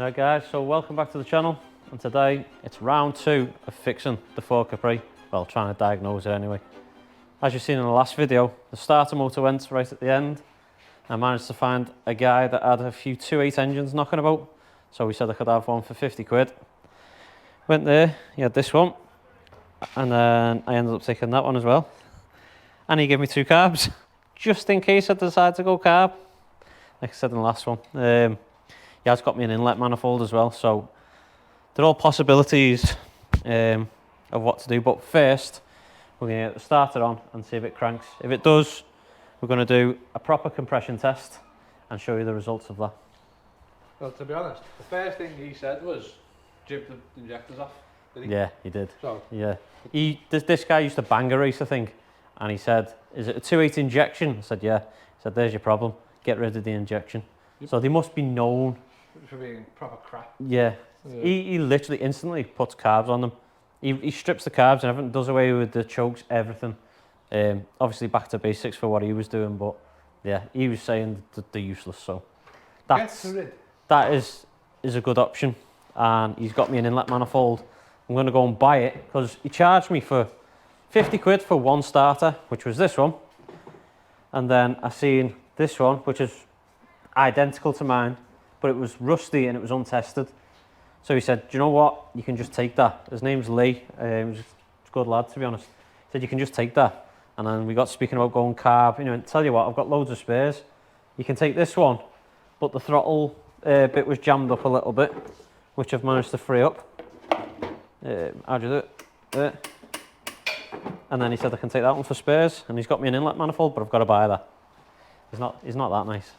Alright guys, so welcome back to the channel, and today it's round 2 of fixing the Ford Capri. Well, trying to diagnose it anyway. As you've seen in the last video, the starter motor went right at the end. I managed to find a guy that had a few 2.8 engines knocking about, so we said I could have one for 50 quid. Went there, he had this one, and then I ended up taking that one as well. And he gave me 2 carbs, just in case I decide to go carb, like I said in the last one. He has got me an inlet manifold as well, so they're all possibilities of what to do. But first, we're going to get the starter on and see if it cranks. If it does, we're going to do a proper compression test and show you the results of that. Well, to be honest, the first thing he said was jib the injectors off, didn't he? Yeah, he did. So, yeah. This guy used to bang a race, I think, and he said, is it a 2.8 injection? I said, yeah. He said, there's your problem. Get rid of the injection. Yep. So they must be known for being proper crap. Yeah. He literally instantly puts carbs on them. He strips the carbs and everything, does away with the chokes, everything. Obviously back to basics for what he was doing, but yeah, he was saying that they're useless. So that is a good option, and he's got me an inlet manifold. I'm going to go and buy it because he charged me for 50 quid for one starter, which was this one, and then I seen this one, which is identical to mine, but it was rusty and it was untested. So he said, do you know what, you can just take that. His name's Lee, he's a good lad, to be honest. He said, you can just take that. And then we got speaking about going carb, you know, and tell you what, I've got loads of spares. You can take this one, but the throttle bit was jammed up a little bit, which I've managed to free up. How'd you do it? There. And then he said I can take that one for spares, and he's got me an inlet manifold, but I've got to buy that. He's not that nice.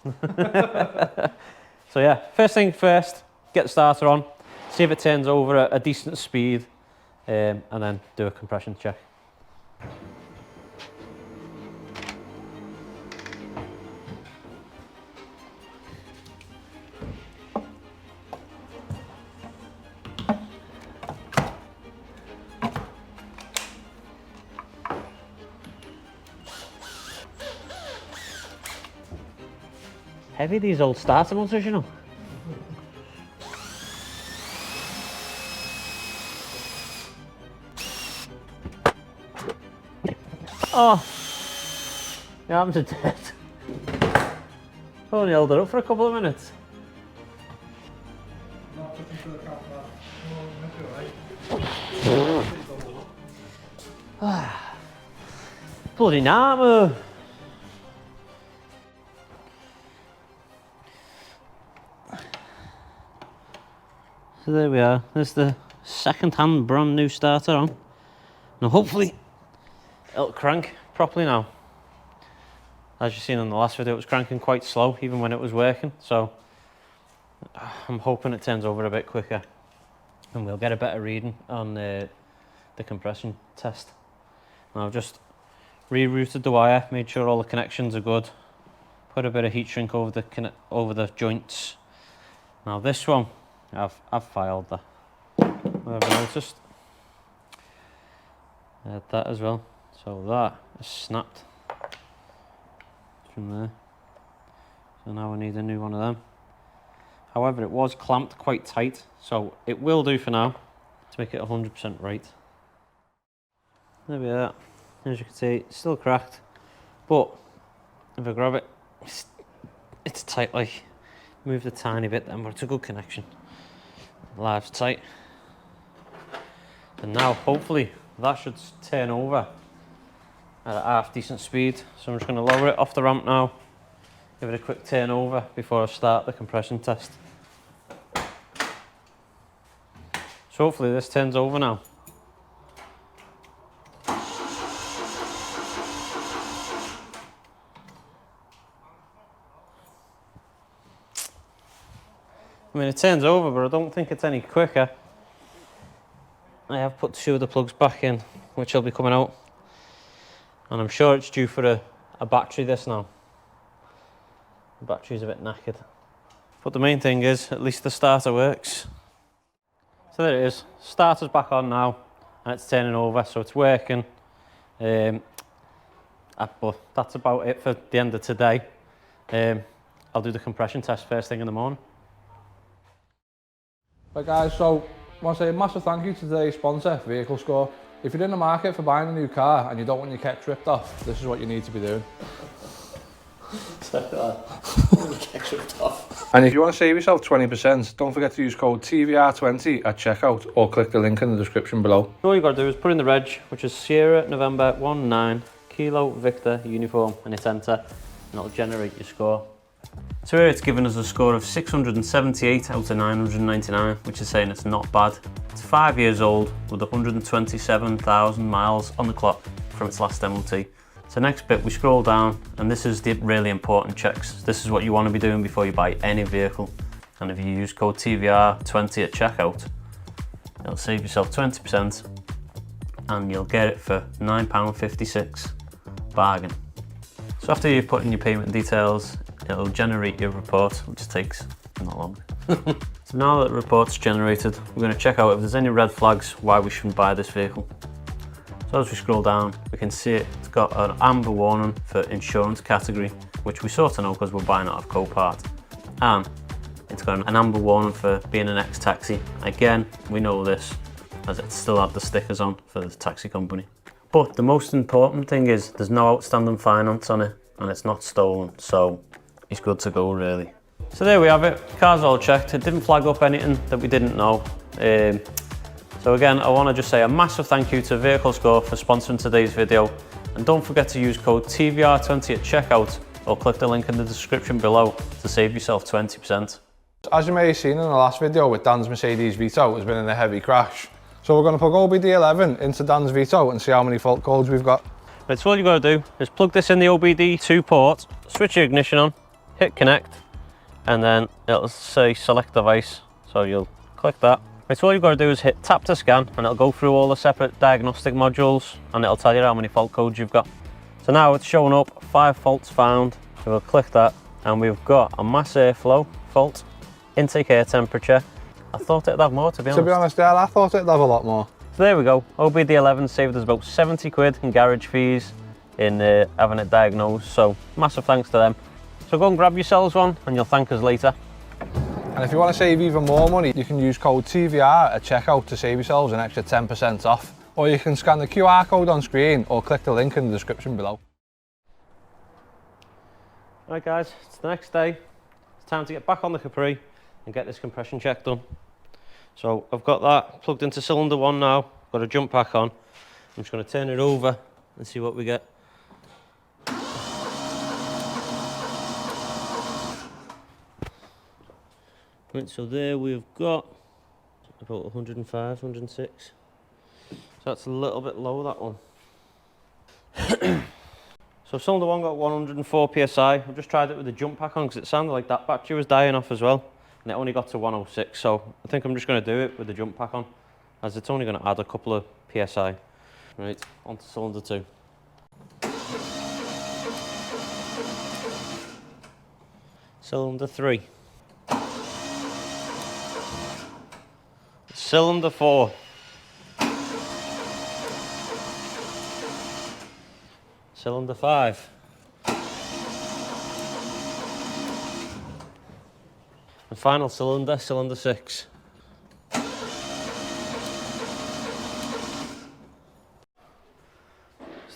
So yeah, first thing first, get the starter on, see if it turns over a decent speed, and then do a compression check. Heavy, these old starter motors, you know. Oh, your arms are dead. Only held it up for a couple of minutes. Bloody nightmare. So there we are, there's the second-hand brand new starter on. Now hopefully it'll crank properly now. As you've seen in the last video, it was cranking quite slow even when it was working, so I'm hoping it turns over a bit quicker and we'll get a better reading on the compression test. Now I've just rerouted the wire, made sure all the connections are good, put a bit of heat shrink over the joints. Now this one, I've filed that. Whoever noticed. I had that as well. So that is snapped from there. So now I need a new one of them. However, it was clamped quite tight, so it will do for now to make it 100% right. There we are. As you can see, it's still cracked, but if I grab it, it's tight. Like, moved a tiny bit then, but it's a good connection. Live's tight, and now hopefully that should turn over at a half decent speed. So I'm just going to lower it off the ramp now, give it a quick turn over before I start the compression test. So hopefully this turns over now. I mean, it turns over, but I don't think it's any quicker. I have put 2 of the plugs back in, which will be coming out. And I'm sure it's due for a battery this now. The battery's a bit knackered. But the main thing is, at least the starter works. So there it is. Starter's back on now, and it's turning over, so it's working. But that's about it for the end of today. I'll do the compression test first thing in the morning. Right guys, so I want to say a massive thank you to today's sponsor, Vehicle Score. If you're in the market for buying a new car and you don't want your kit ripped off, this is what you need to be doing. And if you want to save yourself 20%, don't forget to use code TVR20 at checkout or click the link in the description below. All you got to do is put in the reg, which is Sierra November 19 Kilo Victor Uniform, and hit enter, and it'll generate your score. So here it's given us a score of 678 out of 999, which is saying it's not bad. It's 5 years old with 127,000 miles on the clock from its last MOT. So next bit, we scroll down, and this is the really important checks. This is what you want to be doing before you buy any vehicle. And if you use code TVR20 at checkout, it'll save yourself 20% and you'll get it for £9.56, bargain. So after you've put in your payment details, it'll generate your report, which takes not long. So now that the report's generated, we're going to check out if there's any red flags why we shouldn't buy this vehicle. So as we scroll down, we can see it's got an amber warning for insurance category, which we sort of know because we're buying it off Copart. And it's got an amber warning for being an ex-taxi. Again, we know this as it still had the stickers on for the taxi company. But the most important thing is there's no outstanding finance on it and it's not stolen, so it's good to go really. So there we have it, car's all checked. It didn't flag up anything that we didn't know. So again, I want to just say a massive thank you to Vehicle Score for sponsoring today's video. And don't forget to use code TVR20 at checkout or click the link in the description below to save yourself 20%. As you may have seen in the last video with Dan's Mercedes Vito, has been in a heavy crash. So we're going to plug OBD11 into Dan's Vito and see how many fault codes we've got. Right, so all you got to do is plug this in the OBD2 port, switch your ignition on, hit connect, and then it'll say select device. So you'll click that. Right, so all you've got to do is hit tap to scan and it'll go through all the separate diagnostic modules and it'll tell you how many fault codes you've got. So now it's showing up 5 faults found. So we'll click that and we've got a mass airflow fault, intake air temperature. I thought it'd have more, to be honest. To be honest, yeah, I thought it'd have a lot more. So there we go. OBD11 saved us about 70 quid in garage fees in having it diagnosed. So massive thanks to them. So go and grab yourselves one and you'll thank us later. And if you want to save even more money, you can use code TVR at checkout to save yourselves an extra 10% off. Or you can scan the QR code on screen or click the link in the description below. Right guys, it's the next day. It's time to get back on the Capri and get this compression check done. So I've got that plugged into cylinder 1 now, got a jump pack on. I'm just going to turn it over and see what we get. Right, so there we've got about 105, 106. So that's a little bit low, that one. So cylinder 1 got 104 psi. I've just tried it with the jump pack on because it sounded like that battery was dying off as well. And it only got to 106, so I think I'm just going to do it with the jump pack on, as it's only going to add a couple of psi. Right, on to cylinder 2. Cylinder 3. Cylinder 4. Cylinder 5. And final cylinder, cylinder 6. So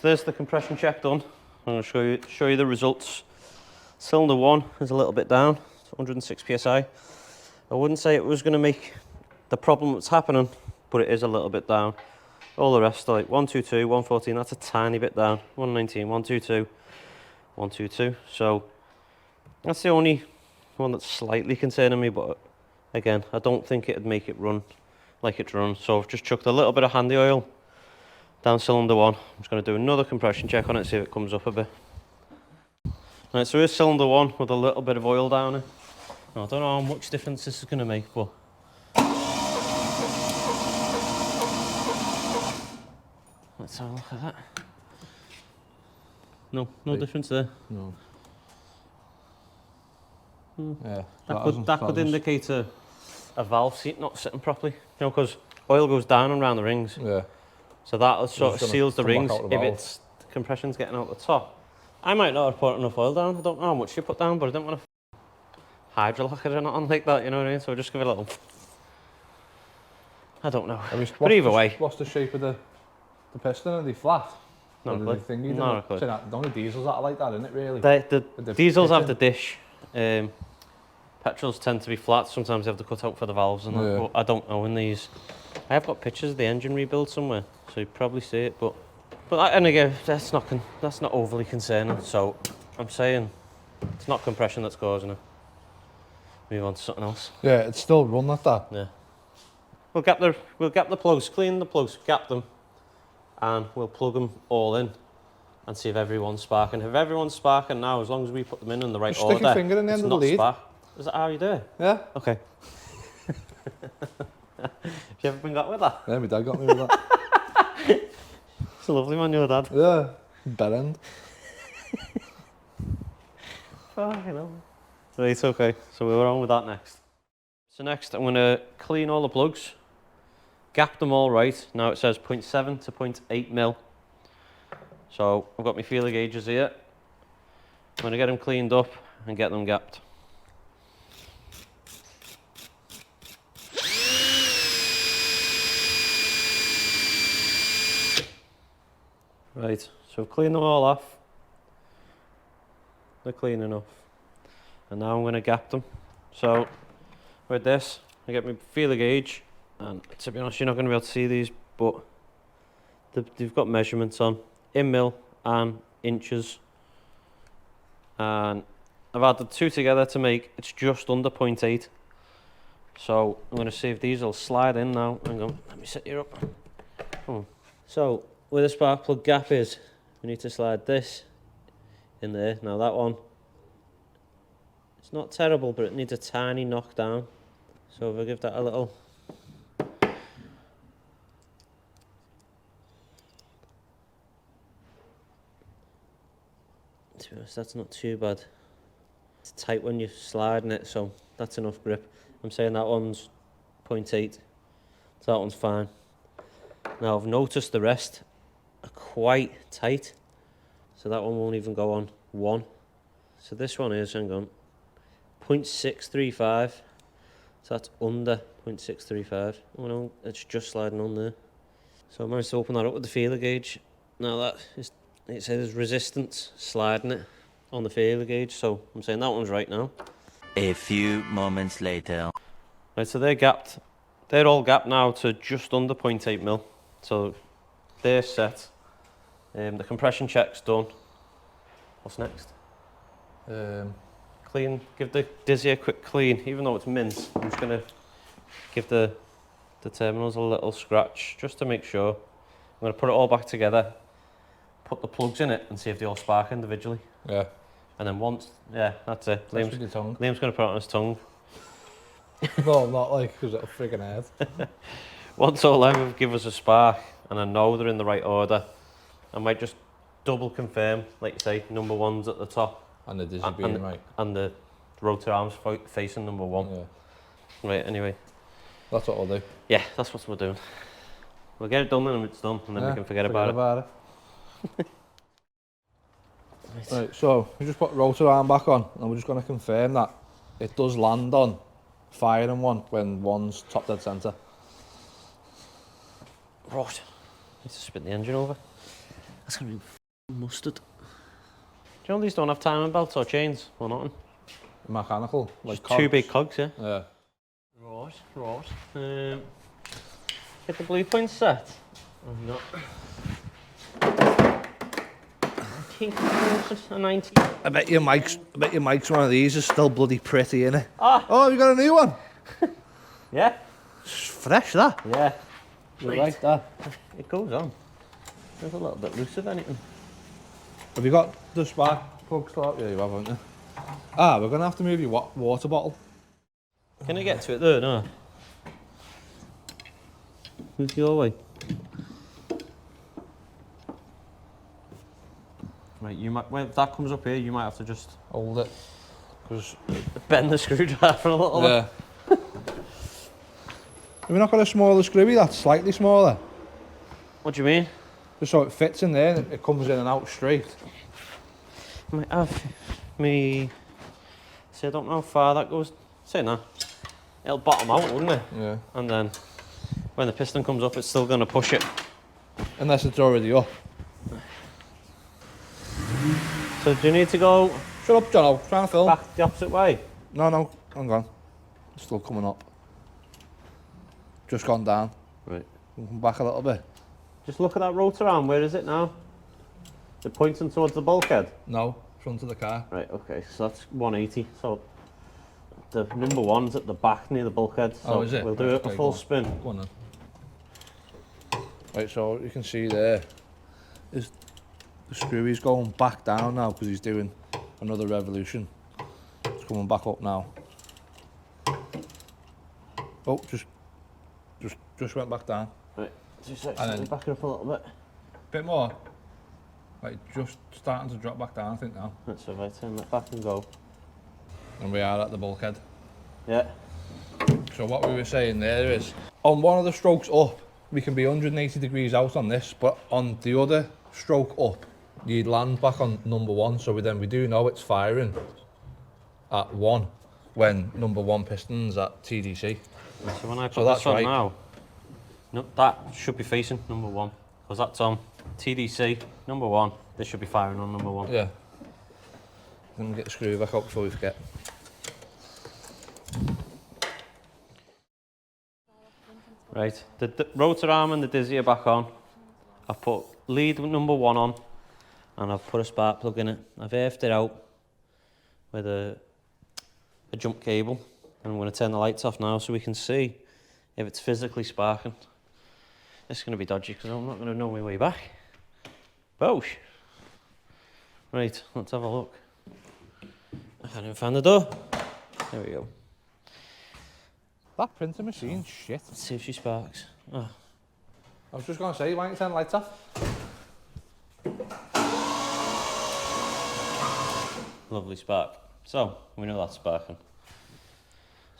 there's the compression check done. I'm going to show you the results. Cylinder 1 is a little bit down, it's 106 psi. I wouldn't say it was going to make the problem that's happening, but it is a little bit down. All the rest are like 122, 114, that's a tiny bit down. 119, 122, 122. So that's the only one that's slightly concerning me, but again, I don't think it'd make it run like it's run. So I've just chucked a little bit of handy oil down cylinder 1. I'm just going to do another compression check on it, see if it comes up a bit. Right, so here's cylinder 1 with a little bit of oil down it. Now, I don't know how much difference this is going to make, but let's have a look at that. No difference there. No. Yeah, that could indicate a valve seat not sitting properly. You know, because oil goes down and round the rings. Yeah. So that sort of seals the rings if it's the compression's getting out the top. I might not have put enough oil down. I don't know how much you put down, but I didn't want to hydrolock it or nothing like that. You know what I mean? So just give it a little. I don't know. What's But either way. What's the shape of the piston? Are they flat? Not Or a do they clue. thingy? Not a clue. So the only diesels that are like that, isn't it, really? The diesels have the dish. Petrols tend to be flat. Sometimes they have the cutout for the valves and that. But I don't know in these. I have got pictures of the engine rebuild somewhere, so you probably see it. But and again, that's not overly concerning. So I'm saying it's not compression that's causing it. Move on to something else. Yeah, it's still run like that. Yeah. We'll gap the plugs, clean the plugs, gap them, and we'll plug them all in and see if everyone's sparking. If everyone's sparking now, as long as we put them in the right order, stick your finger in the end of the lead. Is that how you do it? Yeah. Okay. Have you ever been got with that? Yeah, my dad got me with that. It's a lovely man, your dad. Yeah. Bell end. Fucking hell. Right, okay. So we're on with that next. So next, I'm going to clean all the plugs, gap them all right. Now it says 0.7 to 0.8 mil. So I've got my feeler gauges here. I'm going to get them cleaned up and get them gapped. Right, so I've cleaned them all off. They're clean enough. And now I'm going to gap them. So with this, I get my feeler gauge, and to be honest, you're not going to be able to see these, but they've got measurements on in mil and inches. And I've added two together to make it's just under 0.8. So I'm going to see if these will slide in now. Hang on, let me set you up. Come on. So where the spark plug gap is, we need to slide this in there. Now that one, it's not terrible, but it needs a tiny knock down. So if I give that a little, to be honest, that's not too bad. It's tight when you're sliding it, so that's enough grip. I'm saying that one's 0.8, so that one's fine. Now I've noticed the rest are quite tight, so that one won't even go on 1. So this one is, hang on, 0.635, so that's under 0.635. Oh no, it's just sliding on there. So I managed to open that up with the feeler gauge. Now that is, it says resistance sliding it on the feeler gauge, so I'm saying that one's right now. A few moments later. Right, so they're gapped. They're all gapped now to just under 0.8 mil. So they're set. The compression check's done. What's next? Clean. Give the Dizzy a quick clean, even though it's mint. I'm just gonna give the terminals a little scratch just to make sure. I'm gonna put it all back together, put the plugs in it, and see if they all spark individually. Yeah. And then once, yeah, that's it. That's with your tongue. Liam's gonna put it on his tongue. No, not like, because it'll friggin' hurt. Once all them give us a spark, and I know they're in the right order, I might just double confirm, like you say, number 1's at the top. And the Dizzy being right. And the rotor arms facing number 1. Yeah. Right, anyway. That's what we'll do. Yeah, that's what we're doing. We'll get it done and it's done, and then we can forget about it. Right, so we just put rotor arm back on, and we're just going to confirm that it does land on firing one when one's top dead centre. Right. Need to spin the engine over. That's going to be mustard. Do you know these don't have timing belts or chains or nothing? Mechanical, like just two big cogs, yeah? Yeah. Right. Get the blueprint set. I'm not. I bet your mic's one of these is still bloody pretty, innit? Oh, you got a new one? Yeah. It's fresh, that. Yeah. You're right, that. It goes on. There's a little bit loose of anything. Have you got the spark plug start? Yeah, you have, haven't you? Ah, we're going to have to move your water bottle. Can I get to it there? No. Move your way. Right, you might. When that comes up here, you might have to just hold it, because bend the screwdriver a little bit. Yeah. Have we not got a smaller screwy that's slightly smaller? What do you mean? Just so it fits in there and it comes in and out straight. I might have me. See, I don't know how far that goes. Say that. It'll bottom out, wouldn't it? Yeah. And then when the piston comes up, it's still going to push it. Unless it's already up. So do you need to go Shut up, John. I'm trying to film. back the opposite way? No, hang on. It's still coming up. Just gone down. Right. Come back a little bit. Just look at that rotor arm. Where is it now? It's pointing towards the bulkhead. No, front of the car. Right, okay, so that's 180. So the number one's at the back near the bulkhead. So Oh, is it? we'll do Right, a okay, full go on. spin. Go on then. Right, so you can see there is the screw. He's going back down now because he's doing another revolution. It's coming back up now. Oh, just went back down. Right, 2 seconds. And then- Let me back it up a little bit. Bit more. Like just starting to drop back down, I think now. That's all right, turn that back and go. And we are at the bulkhead. Yeah. So what we were saying there is, on one of the strokes up, we can be 180 degrees out on this, but on the other stroke up, you'd land back on number one, so we do know it's firing at 1 when number 1 piston's at TDC. So when I put So this that's on right. now, no, that should be facing number one, because that's on TDC, number one. This should be firing on number one. Yeah. Let me get the screw back up before we forget. Right, the rotor arm and the dizzy are back on. I've put lead number one on, and I've put a spark plug in it. I've earthed it out with a jump cable, and I'm going to turn the lights off now so we can see if it's physically sparking. This is going to be dodgy because I'm not going to know my way back. Boosh! Right, let's have a look. I can't even find the door. There we go. That printer machine, shit. Let's see if she sparks. Oh. I was just going to say, why don't you turn the lights off? Lovely spark. So we know that's sparking.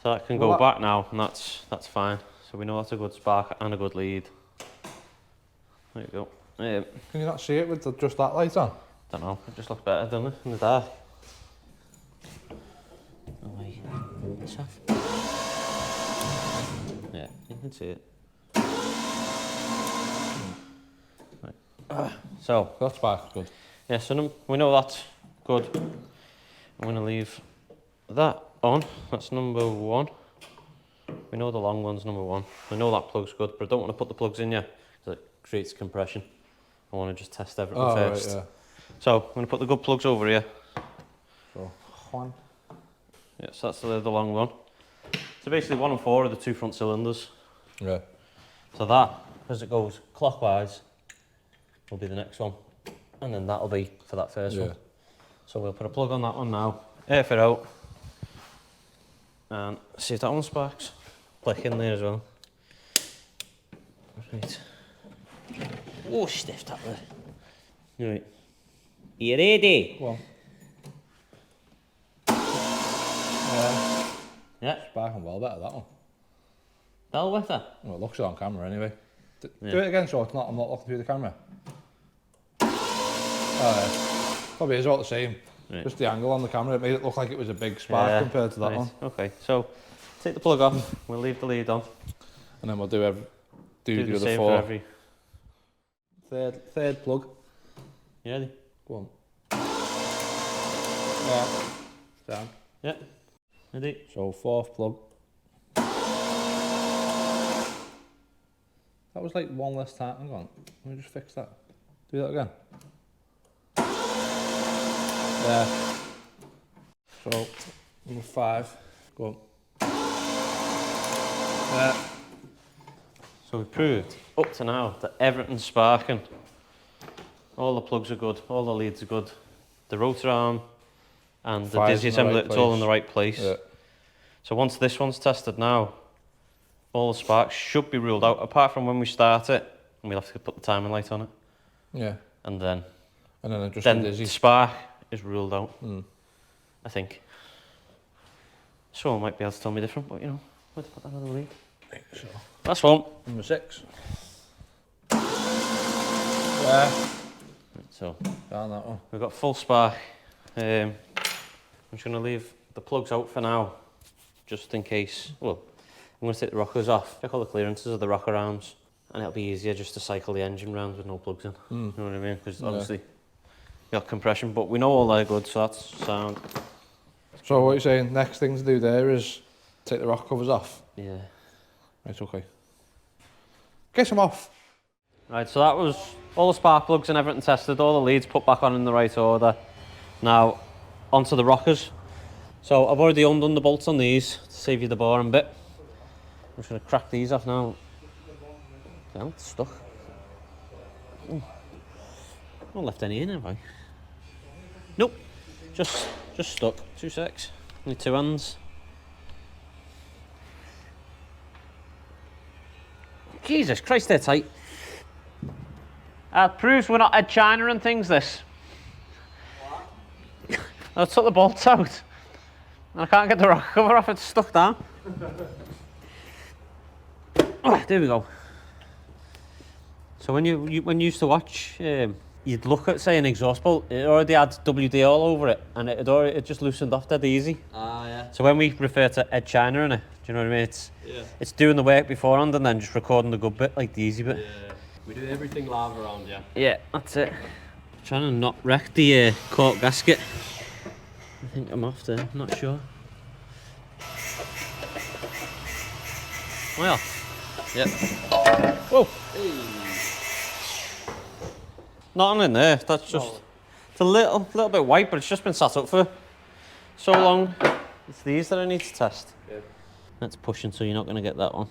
So that can Well, go back now, and that's fine. So we know that's a good spark and a good lead. There you go. Can you not see it with just that light on? Don't know. It just looks better, doesn't it, in the dark? Oh wait, it's off. Yeah, you can see it. Right. So That spark's good. yeah, so we know that's good. I'm going to leave that on. That's number one. We know the long one's number one. We know that plug's good, but I don't want to put the plugs in yet because it creates compression. I want to just test everything first. Right, yeah. So I'm going to put the good plugs over here. So, one. Yeah, so that's the long one. So basically 1 and 4 are the 2 front cylinders. Yeah. So that, as it goes clockwise, will be the next one. And then that'll be for that first one. So we'll put a plug on that one now, air it out, and see if that one sparks. Click in there as well. Right. Oh, stiff that there. Right. You ready? Well. Yeah. Yeah. Sparking well better, that one. That'll with that. Well, it looks it on camera anyway. Do Yeah. it again so I'm not looking through the camera. Probably is all the same. Right. Just the angle on the camera, it made it look like it was a big spark compared to that right. one. Okay, so take the plug off, we'll leave the lead on. And then we'll do Do the the other same 4. for every... Third plug. You ready? Go on. Yeah. Down. Yeah. Ready? So 4th plug. That was like one less time. Hang on. Let me just fix that. Do that again. Yeah. So number 5. Go on. Yeah. So we've proved up to now that everything's sparking. All the plugs are good, all the leads are good. The rotor arm and the Fire's dizzy in the assembly, right it's all in place. the right place. Yeah. So once this one's tested now, all the sparks should be ruled out, apart from when we start it, and we'll have to put the timing light on it. Yeah. And then Just the dizzy. spark is ruled out, Mm. I think. Someone might be able to tell me different, but you know, let's put that on the lead. So, That's one. number 6. Yeah. So Down that one. we've got full spark. I'm just going to leave the plugs out for now, just in case. Well, I'm going to take the rockers off, check all the clearances of the rocker arms, and it'll be easier just to cycle the engine round with no plugs in. You know what I mean? Because obviously you got compression, but we know all they're good, so that's sound. So what you're saying, next thing to do there is take the rocker covers off? Yeah. Right, okay. Get them off. Right, so that was all the spark plugs and everything tested, all the leads put back on in the right order. Now, onto the rockers. So I've already undone the bolts on these to save you the boring bit. I'm just going to crack these off now. Well, it's stuck. Not left any in, have I? Nope. Just stuck. 2 secs. Only 2 hands. Jesus Christ, they're tight. Proves we're not Ed China and things, this. What? I took the bolts out. And I can't get the rocker cover off, it's stuck down. Oh, there we go. So when you used to watch, you'd look at, say, an exhaust bolt, it already had WD all over it, and it just loosened off dead easy. Ah, yeah. So when we refer to Ed China in it, do you know what I mean? It's doing the work beforehand and then just recording the good bit, like the easy bit. Yeah. We do everything live around, yeah. Yeah, that's it. Trying to not wreck the cork gasket. I think I'm off there, I'm not sure. Well, yep. Whoa! Hey. Nothing in there, that's just... It's a little bit white, but it's just been sat up for so long. It's these that I need to test. Yeah. That's pushing, so you're not going to get that one.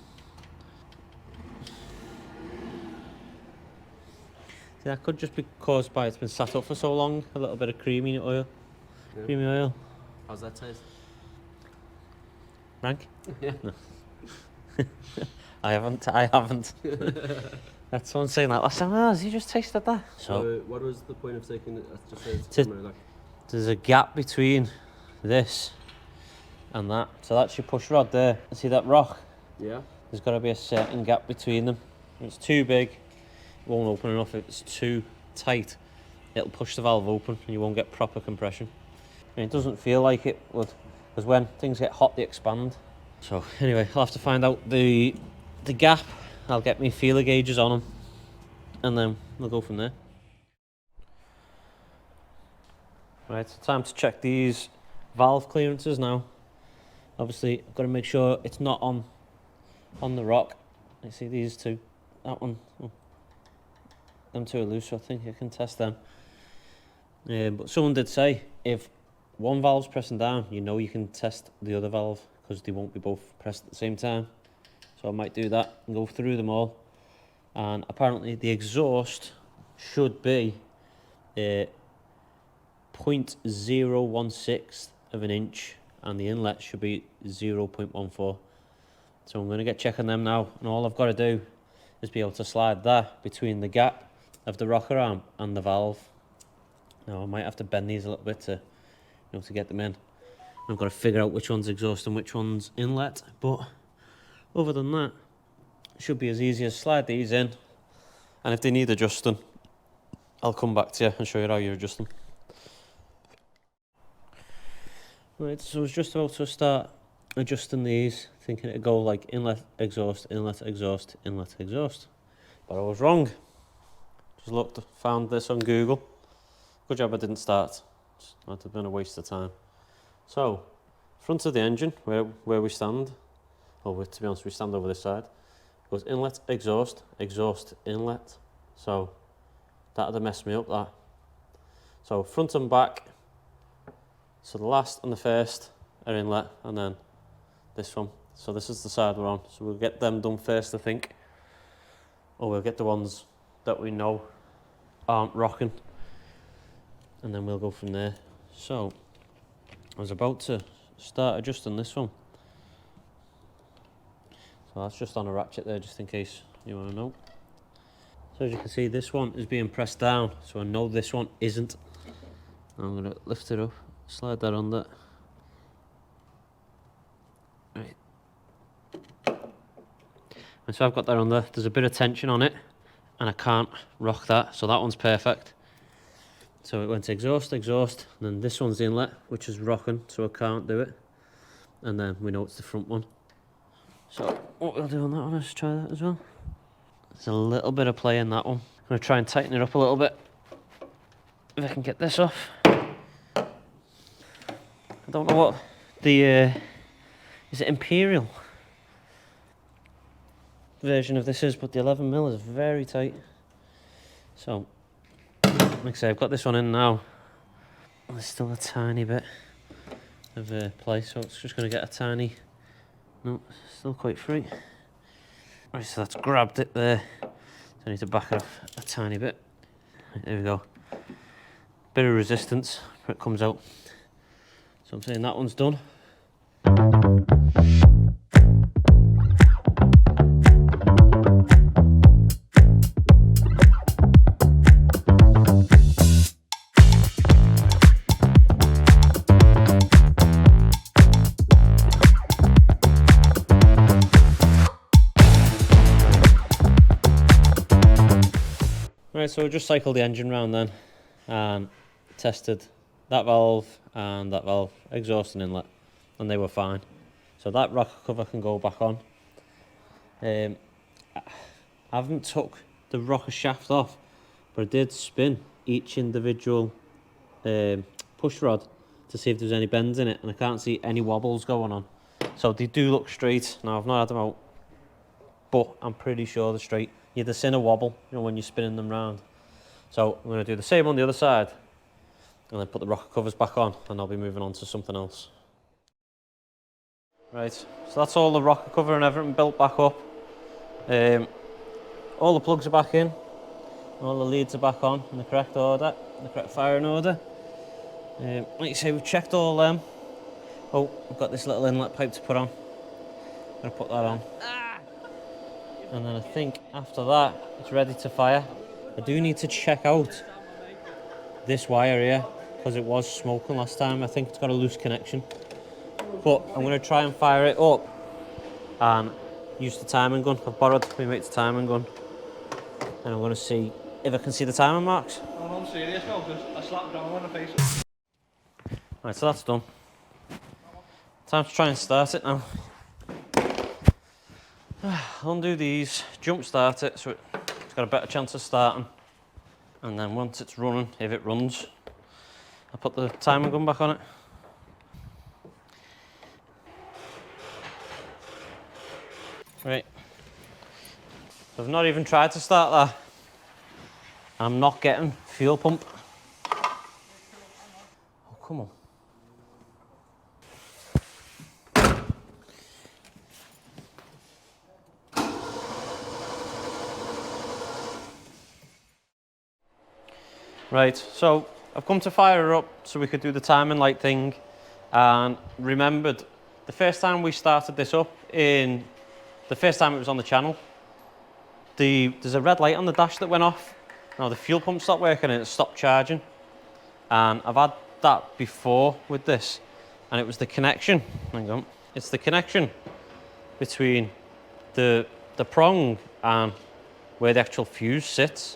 See, that could just be caused by it's been sat up for so long. A little bit of creamy oil. Yeah. Creamy oil. How's that taste? Rank? Yeah. No. I haven't. That's someone saying that last time. Oh, has he just tasted that? So, what was the point of taking it? There's a gap between this and that. So that's your push rod there. See that rock? Yeah. There's got to be a certain gap between them. If it's too big, it won't open enough. If it's too tight, it'll push the valve open and you won't get proper compression. And it doesn't feel like it would, because when things get hot, they expand. So anyway, I'll have to find out the gap. I'll get me feeler gauges on them, and then we'll go from there. Right, so time to check these valve clearances now. Obviously, I've got to make sure it's not on the rock. You see these two, that one, them two are loose, so I think I can test them. But someone did say if one valve's pressing down, you know you can test the other valve because they won't be both pressed at the same time. So I might do that and go through them all. And apparently the exhaust should be 0.016 of an inch and the inlet should be 0.14. So I'm going to get checking them now, and all I've got to do is be able to slide that between the gap of the rocker arm and the valve. Now I might have to bend these a little bit to, to get them in. I've got to figure out which one's exhaust and which one's inlet, but other than that, it should be as easy as slide these in, and if they need adjusting, I'll come back to you and show you how you adjust them. Right, so I was just about to start adjusting these, thinking it'd go like inlet, exhaust, inlet, exhaust, inlet, exhaust. But I was wrong. Just looked, found this on Google. Good job I didn't start. That'd have been a waste of time. So, front of the engine, where we stand, or to be honest, we stand over this side, goes inlet, exhaust, exhaust, inlet. So, that'd have messed me up, that. So, front and back. So the last and the first are inlet, and then this one. So this is the side we're on. So we'll get them done first, I think. Or we'll get the ones that we know aren't rocking. And then we'll go from there. So I was about to start adjusting this one. So that's just on a ratchet there, just in case you want to know. So as you can see, this one is being pressed down. So I know this one isn't. I'm going to lift it up. Slide that on there. Right. And so I've got that on there. There's a bit of tension on it, and I can't rock that, so that one's perfect. So it went to exhaust, exhaust, and then this one's the inlet, which is rocking, so I can't do it. And then we know it's the front one. So what we'll do on that one is try that as well. There's a little bit of play in that one. I'm going to try and tighten it up a little bit. If I can get this off. I don't know what the, is it Imperial version of this is, but the 11mm is very tight. So, like I say, I've got this one in now. There's still a tiny bit of play, so it's just going to get a tiny, no, still quite free. Right, so that's grabbed it there. So I need to back it off a tiny bit. Right, there we go. Bit of resistance, but it comes out. So I'm saying that one's done. Right, so we just cycled the engine round then and tested that valve and that valve, exhaust and inlet, and they were fine. So that rocker cover can go back on. I haven't took the rocker shaft off, but I did spin each individual push rod to see if there's any bends in it, and I can't see any wobbles going on. So they do look straight. Now I've not had them out, but I'm pretty sure they're straight. You'd seen a wobble, you know, when you're spinning them round. So I'm going to do the same on the other side, and then put the rocker covers back on, and I'll be moving on to something else. Right, so that's all the rocker cover and everything built back up. All the plugs are back in, all the leads are back on in the correct order, in the correct firing order. Like you say, we've checked all them. Oh, I've got this little inlet pipe to put on. I'm going to put that on. And then I think after that, it's ready to fire. I do need to check out this wire here, because it was smoking last time. I think it's got a loose connection. But I'm going to try and fire it up and use the timing gun. I've borrowed my mate's timing gun, and I'm going to see if I can see the timing marks. I'm serious now, because I slapped down on the face. Right, so that's done. Time to try and start it now. Undo these, jump start it so it's got a better chance of starting, and then once it's running, if it runs, I put the timing gun back on it. Right, so I've not even tried to start that. I'm not getting fuel pump. Oh, come on. Right, so I've come to fire her up so we could do the timing light thing, and remembered the first time we started this up, the first time it was on the channel, there's a red light on the dash that went off. Now the fuel pump stopped working and it stopped charging, and I've had that before with this, and it was the connection, hang on, it's the connection between the prong and where the actual fuse sits.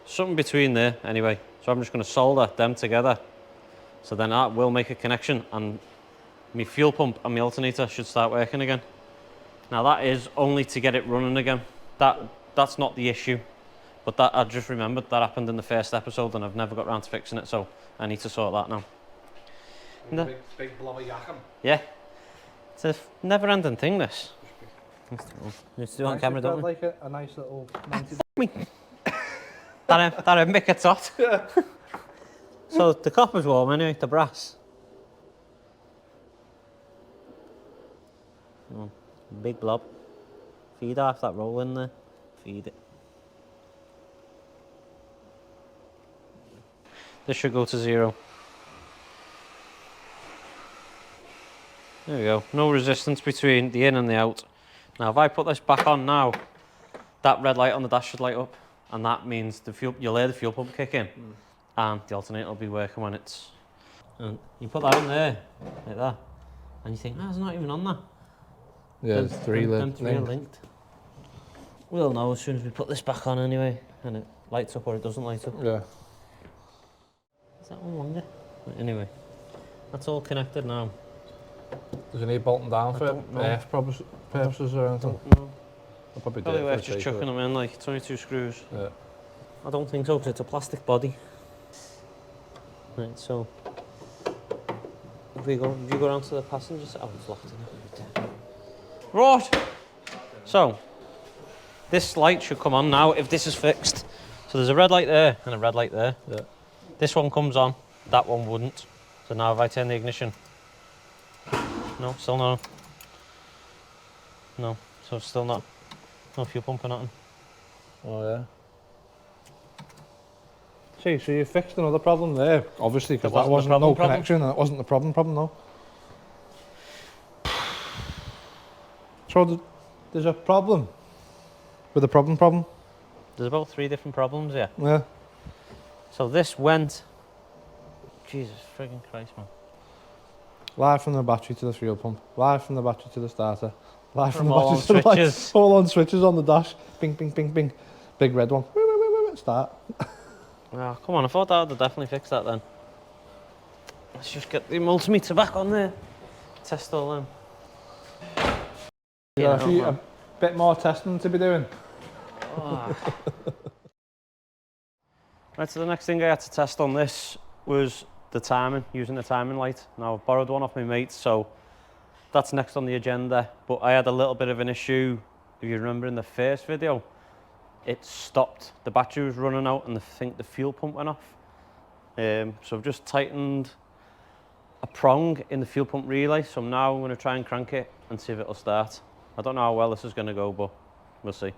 Something between there anyway, so I'm just going to solder them together, so then that will make a connection and my fuel pump and my alternator should start working again. Now that is only to get it running again, that's not the issue, but that I just remembered that happened in the first episode and I've never got around to fixing it, so I need to sort that now. Big blow of yakking. Yeah, it's a never ending thing, this. Need to do it on camera, don't we? Like a nice little 90. That a mick a tot. Yeah. So the copper's warm anyway, the brass. Oh, big blob. Feed off that roll in there. Feed it. This should go to 0. There we go. No resistance between the in and the out. Now if I put this back on now, that red light on the dash should light up. And that means you'll hear the fuel pump kick in, and the alternator will be working when it's. And you put that on there, like that, and you think, it's not even on that. Yeah, there's three linked. We'll know as soon as we put this back on anyway, and it lights up or it doesn't light up. Yeah. Is that one longer? But anyway, that's all connected now. Does it need bolting down for don't know. earth purposes or anything? No. I'll probably do Probably it for worth the just sake of chucking it. them in like 22 screws. Yeah. I don't think so, because it's a plastic body. Right, so if you go around to the passenger side, oh, it's locked in it. Right. So this light should come on now if this is fixed. So there's a red light there and a red light there. Yeah. This one comes on, that one wouldn't. So now if I turn the ignition, no, still no. No, so still not. No fuel pump or nothing. Oh yeah. See, so you fixed another problem there, obviously, because that wasn't no connection and it wasn't the problem, no. So there's a problem with the problem. There's about 3 different problems, yeah. Yeah. So this went, Jesus friggin' Christ, man. Live from the battery to the fuel pump, live from the battery to the starter, live from the All battery on to the lights, switches. all on switches on the dash. Bing, bing, bing, bing. Big red one. Start. Oh, come on, I thought that would have definitely fixed that then. Let's just get the multimeter back on there. Test all them. Yeah, a bit more testing to be doing. Oh. Right, so the next thing I had to test on this was the timing, using the timing light. Now I've borrowed one off my mate, so that's next on the agenda. But I had a little bit of an issue, if you remember in the first video, it stopped. The battery was running out and I think the fuel pump went off. So I've just tightened a prong in the fuel pump relay. So now I'm going to try and crank it and see if it'll start. I don't know how well this is going to go, but we'll see.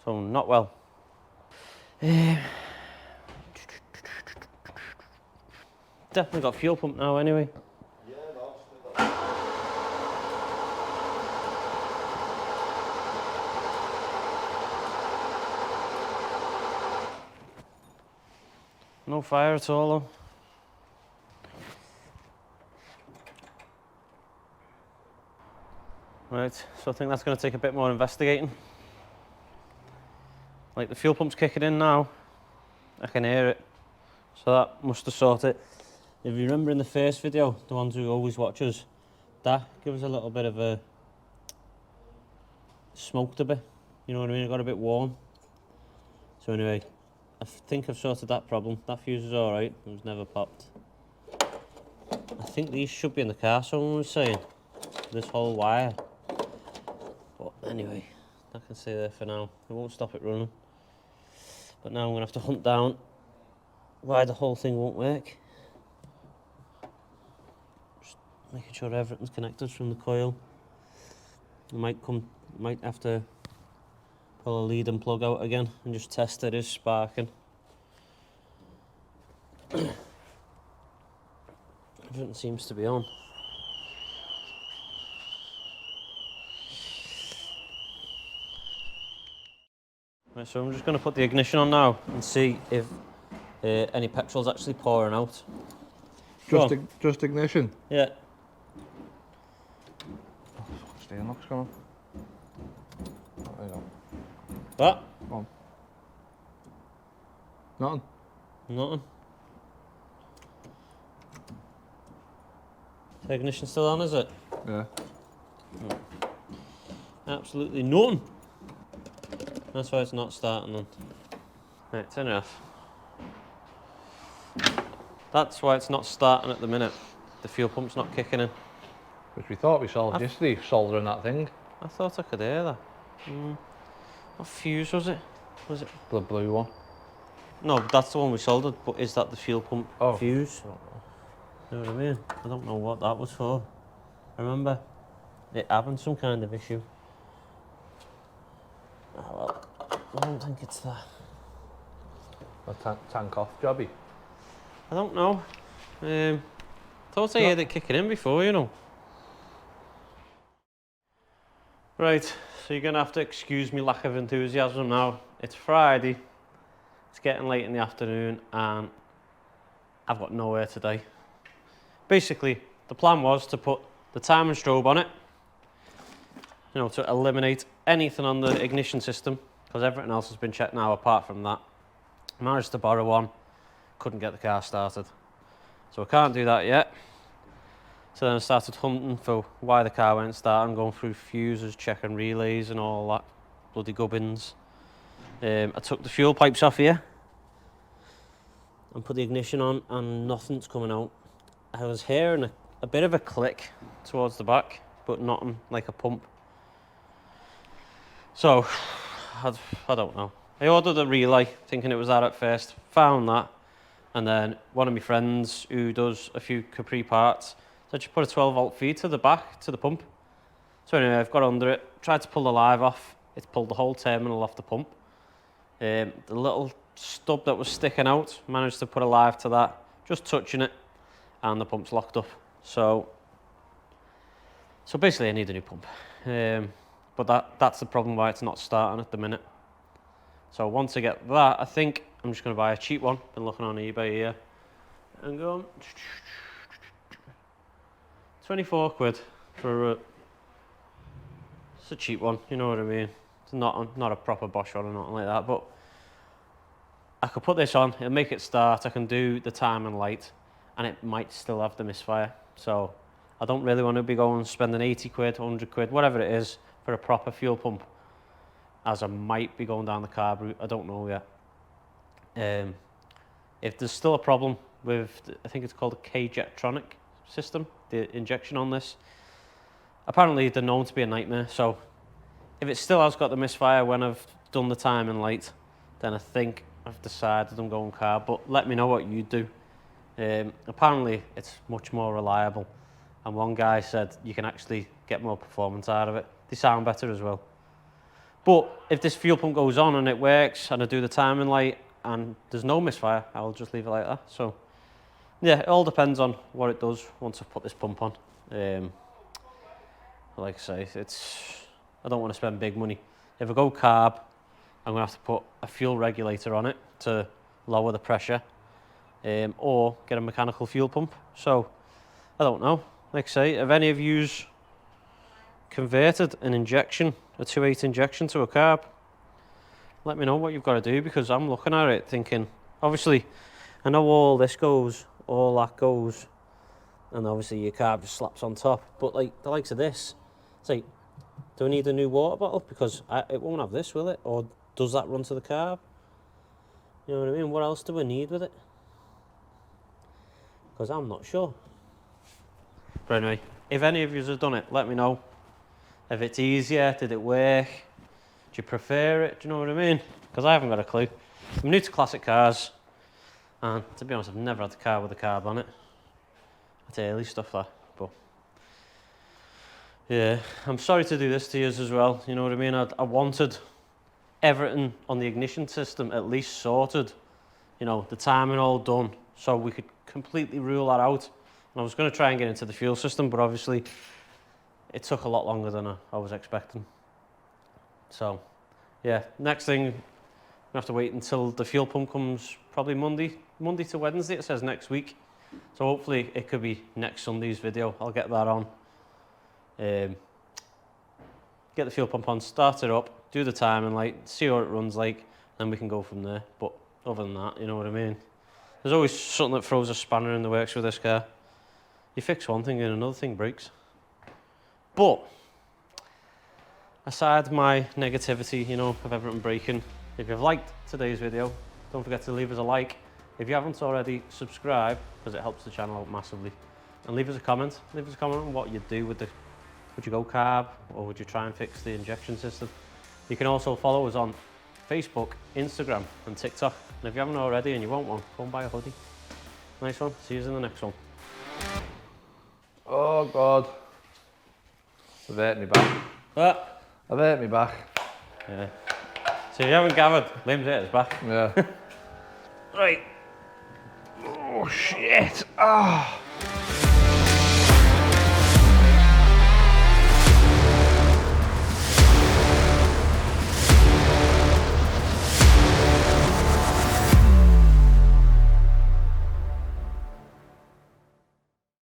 So not well. Definitely got fuel pump now anyway. No fire at all though. Right, so I think that's going to take a bit more investigating. Like the fuel pump's kicking in now, I can hear it, so that must have sorted it. If you remember in the first video, the ones who always watch us, that gives a little bit of a, smoked a bit, you know what I mean, it got a bit warm. So anyway, I think I've sorted that problem. That fuse is alright, it was never popped. I think these should be in the car, someone was saying, this whole wire. But anyway, that can stay there for now, it won't stop it running. But now I'm going to have to hunt down why the whole thing won't work. Just making sure everything's connected from the coil. I might have to pull a lead and plug out again and just test it is sparking. Everything seems to be on. Right, so I'm just going to put the ignition on now and see if any petrol's actually pouring out. Just ignition. Yeah. Steering lock's gone. There you go. What? On. Nothing. Nothing. The ignition still on, is it? Yeah. Absolutely nothing. That's why it's not starting then. Right, turn it off. That's why it's not starting at the minute. The fuel pump's not kicking in. Which we thought we solved yesterday, soldering that thing. I thought I could hear that. What fuse was it? Was it? The blue one. No, but that's the one we soldered, but is that the fuel pump fuse? I don't know. You know what I mean? I don't know what that was for. I remember it having some kind of issue. Oh, well, I don't think it's that. A tank off jobby. I don't know. Thought I heard it kicking in before, you know. Right, so you're gonna have to excuse me lack of enthusiasm now. It's Friday, it's getting late in the afternoon, and I've got nowhere today. Basically, the plan was to put the timing strobe on it, you know, to eliminate anything on the ignition system, because everything else has been checked now apart from that. I managed to borrow one, couldn't get the car started. So I can't do that yet. So then I started hunting for why the car won't start and going through fuses, checking relays and all that bloody gubbins. I took the fuel pipes off here and put the ignition on, and nothing's coming out. I was hearing a bit of a click towards the back, but nothing like a pump. So I don't know. I ordered a relay thinking it was that at first, found that, and then one of my friends who does a few Capri parts said you put a 12 volt feed to the back, to the pump. So anyway, I've got under it, tried to pull the live off, it's pulled the whole terminal off the pump. The little stub that was sticking out, managed to put a live to that, just touching it, and the pump's locked up. So basically I need a new pump. But that's the problem why it's not starting at the minute. So once I get that, I think I'm just going to buy a cheap one. Been looking on eBay here. And go 24 quid for it's a cheap one, you know what I mean. It's not a proper Bosch one or nothing like that, but I could put this on, it'll make it start, I can do the time and light, and it might still have the misfire. So I don't really want to be going spending 80 quid, 100 quid, whatever it is, for a proper fuel pump, as I might be going down the carb route. I don't know yet. If there's still a problem with, I think it's called a K-Jetronic system, the injection on this, apparently they're known to be a nightmare. So if it still has got the misfire when I've done the time and light, then I think I've decided I'm going carb, but let me know what you do. Apparently it's much more reliable, and one guy said you can actually get more performance out of it. They sound better as well. But if this fuel pump goes on and it works and I do the timing light and there's no misfire, I'll just leave it like that. So yeah, it all depends on what it does once I've put this pump on. Like I say, I don't want to spend big money. If I go carb, I'm going to have to put a fuel regulator on it to lower the pressure, or get a mechanical fuel pump. So I don't know. Like I say, if any of you's converted an injection, a 2.8 injection to a carb, let me know what you've got to do, because I'm looking at it thinking, obviously I know all this goes, all that goes, and obviously your carb just slaps on top, but like the likes of this, it's like, do I need a new water bottle? Because it won't have this, will it? Or does that run to the carb? You know what I mean? What else do I need with it? Because I'm not sure. But anyway, if any of you have done it, let me know. If it's easier, did it work? Do you prefer it? Do you know what I mean? Because I haven't got a clue. I'm new to classic cars, and to be honest, I've never had a car with a carb on it. It's early stuff that, but yeah, I'm sorry to do this to you as well. You know what I mean? I wanted everything on the ignition system at least sorted. You know, the timing all done, so we could completely rule that out. And I was going to try and get into the fuel system, but obviously it took a lot longer than I was expecting. So yeah, next thing, we have to wait until the fuel pump comes, probably Monday to Wednesday, it says next week. So hopefully it could be next Sunday's video. I'll get that on. Get the fuel pump on, start it up, do the timing light, see what it runs like, then we can go from there. But other than that, you know what I mean? There's always something that throws a spanner in the works with this car. You fix one thing and another thing breaks. But aside my negativity, you know, of everything breaking, if you've liked today's video, don't forget to leave us a like. If you haven't already, subscribe, because it helps the channel out massively. And leave us a comment. Leave us a comment on what you'd do with the, would you go carb, or would you try and fix the injection system? You can also follow us on Facebook, Instagram and TikTok. And if you haven't already and you want one, go and buy a hoodie. Nice one. See you in the next one. Oh God. I've hurt me back. What? I've hurt me back. Yeah. So if you haven't gathered, Liam's hurt his back. Yeah. Right. Oh shit. Ah.